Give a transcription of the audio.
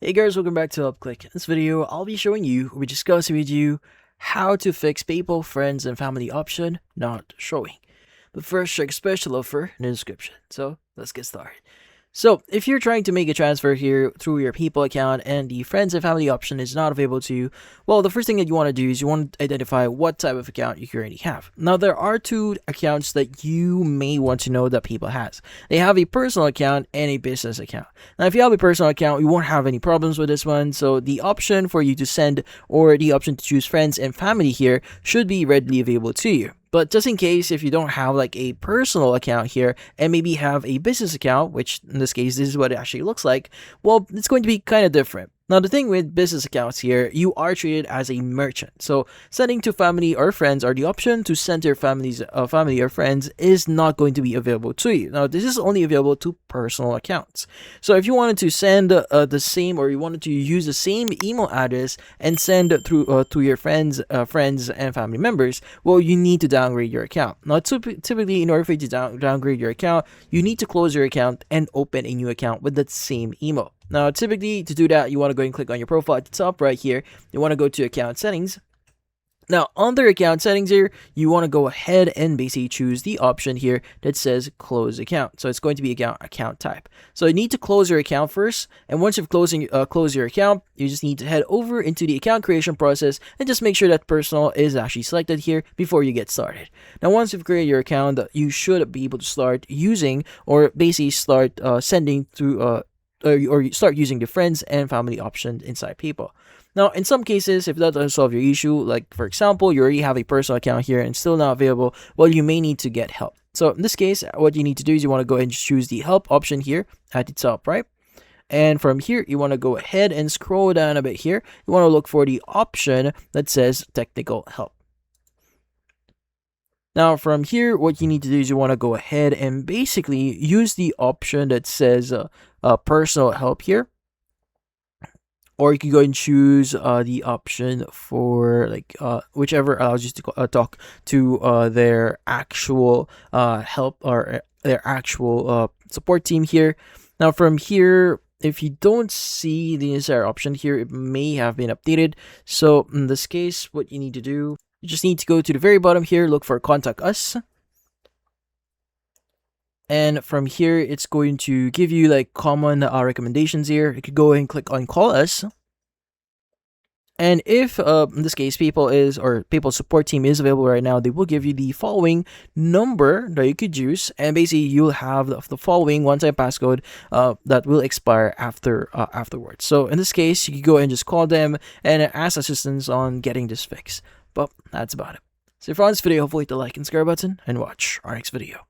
Hey guys, welcome back to HelpClick. In this video, I'll be showing you, or discussing with you, how to fix PayPal friends and family option not showing. But first, check special offer in the description. So, let's get started. So, if you're trying to make a transfer here through your PayPal account and the friends and family option is not available to you, well, the first thing that you want to do is you want to identify what type of account you currently have. Now, there are two accounts that you may want to know that PayPal has. They have a personal account and a business account. Now, if you have a personal account, you won't have any problems with this one. So, the option for you to send or the option to choose friends and family here should be readily available to you. But just in case, if you don't have like a personal account here and maybe have a business account, which in this case, this is what it actually looks like, well, it's going to be kind of different. Now, the thing with business accounts here, you are treated as a merchant. So, sending to family or friends or the option to send to your family or friends is not going to be available to you. Now, this is only available to personal accounts. So, if you wanted to send the same or you wanted to use the same email address and send through to your friends and family members, well, you need to downgrade your account. Now, typically, in order for you to downgrade your account, you need to close your account and open a new account with that same email. Now, typically, to do that, you want to go and click on your profile at the top right here. You want to go to account settings. Now, under account settings here, you want to go ahead and basically choose the option here that says close account. So it's going to be account type. So you need to close your account first. And once you've closed your account, you just need to head over into the account creation process and just make sure that personal is actually selected here before you get started. Now, once you've created your account, you should be able to start using or basically start sending through or you start using the friends and family option inside PayPal. Now, in some cases, if that doesn't solve your issue, like for example, you already have a personal account here and still not available, well, you may need to get help. So in this case, what you need to do is you want to go ahead and choose the help option here at the top, right? And from here, you want to go ahead and scroll down a bit here. You want to look for the option that says technical help. Now, from here, what you need to do is you want to go ahead and basically use the option that says personal help here. Or you can go and choose the option for like whichever allows you to talk to their actual help or their actual support team here. Now, from here, if you don't see the entire option here, it may have been updated. So in this case, what you need to do, you just need to go to the very bottom here, look for contact us. And from here, it's going to give you like common recommendations here. You could go and click on call us. And if in this case PayPal support team is available right now, they will give you the following number that you could use, and basically you'll have the following one-time passcode that will expire afterwards. So in this case, you could go and just call them and ask assistance on getting this fixed. But that's about it. So if you found this video, hopefully hit the like and subscribe button and watch our next video.